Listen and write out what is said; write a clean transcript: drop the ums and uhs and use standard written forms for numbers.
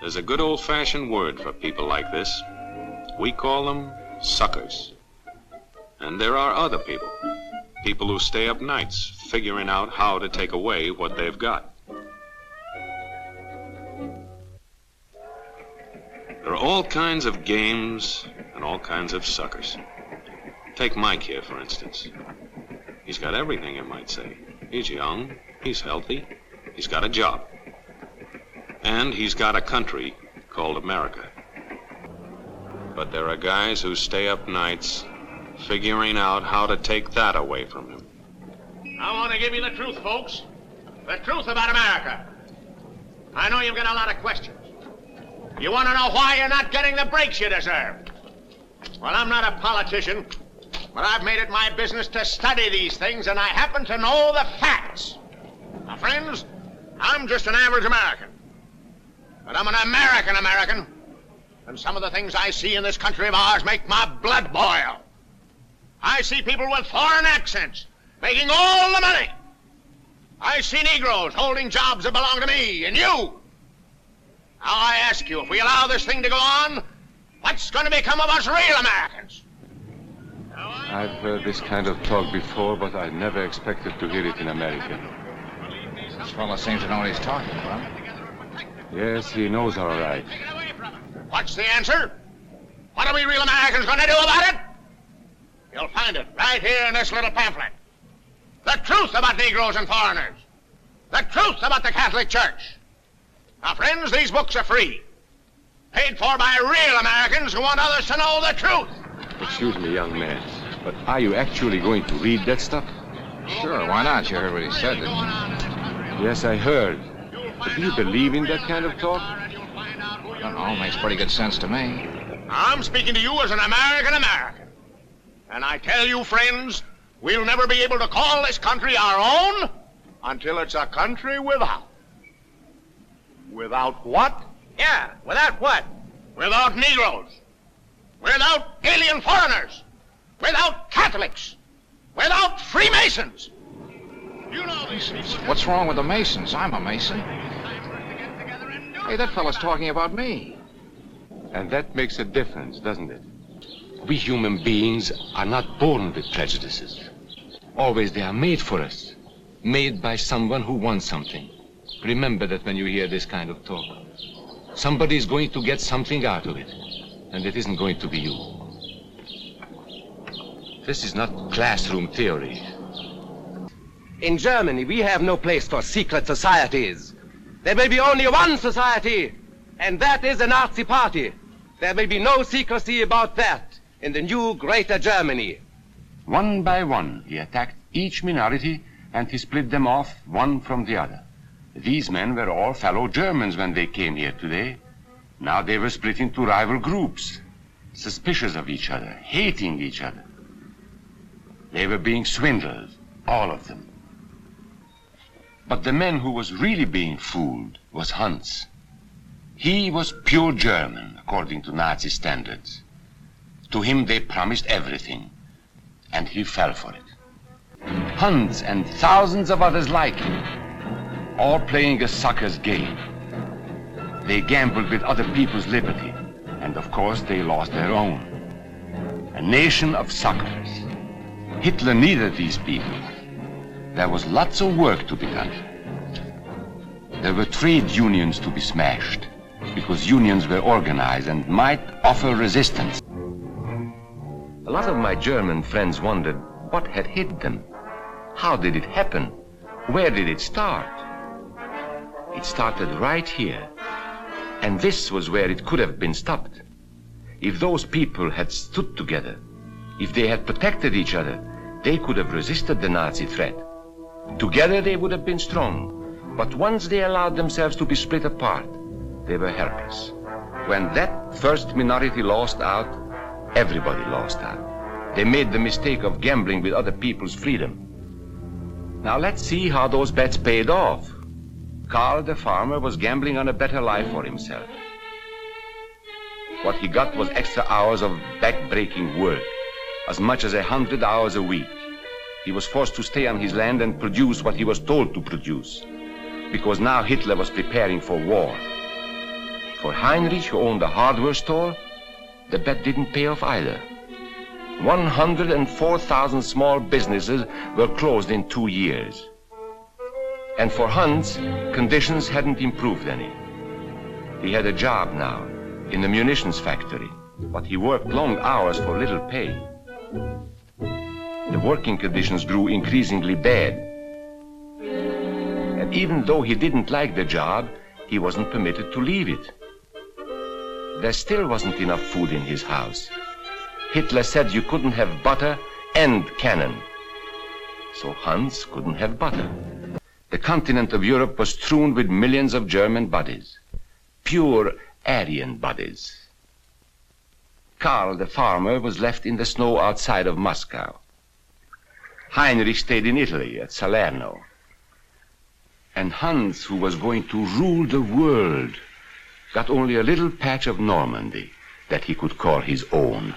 There's a good old-fashioned word for people like this. We call them suckers. And there are other people. People who stay up nights figuring out how to take away what they've got. There are all kinds of games and all kinds of suckers. Take Mike here, for instance. He's got everything, you might say. He's young, he's healthy, he's got a job. And he's got a country called America. But there are guys who stay up nights figuring out how to take that away from him. I want to give you the truth, folks. The truth about America. I know you've got a lot of questions. You want to know why you're not getting the breaks you deserve. Well, I'm not a politician, but I've made it my business to study these things, and I happen to know the facts. Now, friends, I'm just an average American. But I'm an American, and some of the things I see in this country of ours make my blood boil. I see people with foreign accents making all the money. I see Negroes holding jobs that belong to me and you. Now I ask you, if we allow this thing to go on, what's going to become of us real Americans? I've heard this kind of talk before, but I never expected to hear it in America. This fellow seems to know what he's talking about. Yes, he knows all right. What's the answer? What are we real Americans going to do about it? You'll find it right here in this little pamphlet. The truth about Negroes and foreigners. The truth about the Catholic Church. Now, friends, these books are free. Paid for by real Americans who want others to know the truth. Excuse me, young man, but are you actually going to read that stuff? Sure, why not? You heard what he said, didn't you? Yes, I heard. But do you believe in that kind of talk? I don't know. Makes pretty good sense to me. I'm speaking to you as an American. And I tell you, friends, we'll never be able to call this country our own until it's a country without. Without what? Yeah, without what? Without Negroes. Without alien foreigners. Without Catholics. Without Freemasons. You know these people. What's wrong with the Masons? I'm a Mason. Hey, that fellow's talking about me. And that makes a difference, doesn't it? We human beings are not born with prejudices. Always they are made for us. Made by someone who wants something. Remember that when you hear this kind of talk. Somebody is going to get something out of it. And it isn't going to be you. This is not classroom theory. In Germany, we have no place for secret societies. There will be only one society, and that is the Nazi Party. There will be no secrecy about that in the new Greater Germany. One by one, he attacked each minority, and he split them off one from the other. These men were all fellow Germans when they came here today. Now they were split into rival groups, suspicious of each other, hating each other. They were being swindled, all of them. But the man who was really being fooled was Hans. He was pure German, according to Nazi standards. To him they promised everything, and he fell for it. Hans and thousands of others like him, all playing a sucker's game. They gambled with other people's liberty, and of course they lost their own. A nation of suckers. Hitler needed these people. There was lots of work to be done. There were trade unions to be smashed, because unions were organized and might offer resistance. A lot of my German friends wondered what had hit them. How did it happen? Where did it start? It started right here. And this was where it could have been stopped. If those people had stood together, if they had protected each other, they could have resisted the Nazi threat. Together they would have been strong. But once they allowed themselves to be split apart, they were helpless. When that first minority lost out, everybody lost out. They made the mistake of gambling with other people's freedom. Now let's see how those bets paid off. Karl the farmer was gambling on a better life for himself. What he got was extra hours of back-breaking work, as much as 100 hours a week. He was forced to stay on his land and produce what he was told to produce, because now Hitler was preparing for war. For Heinrich, who owned a hardware store, the bet didn't pay off either. 104,000 small businesses were closed in 2 years. And for Hans, conditions hadn't improved any. He had a job now in the munitions factory, but he worked long hours for little pay. The working conditions grew increasingly bad. And even though he didn't like the job, he wasn't permitted to leave it. There still wasn't enough food in his house. Hitler said you couldn't have butter and cannon. So Hans couldn't have butter. The continent of Europe was strewn with millions of German bodies. Pure Aryan bodies. Karl, the farmer, was left in the snow outside of Moscow. Heinrich stayed in Italy at Salerno. And Hans, who was going to rule the world, got only a little patch of Normandy that he could call his own.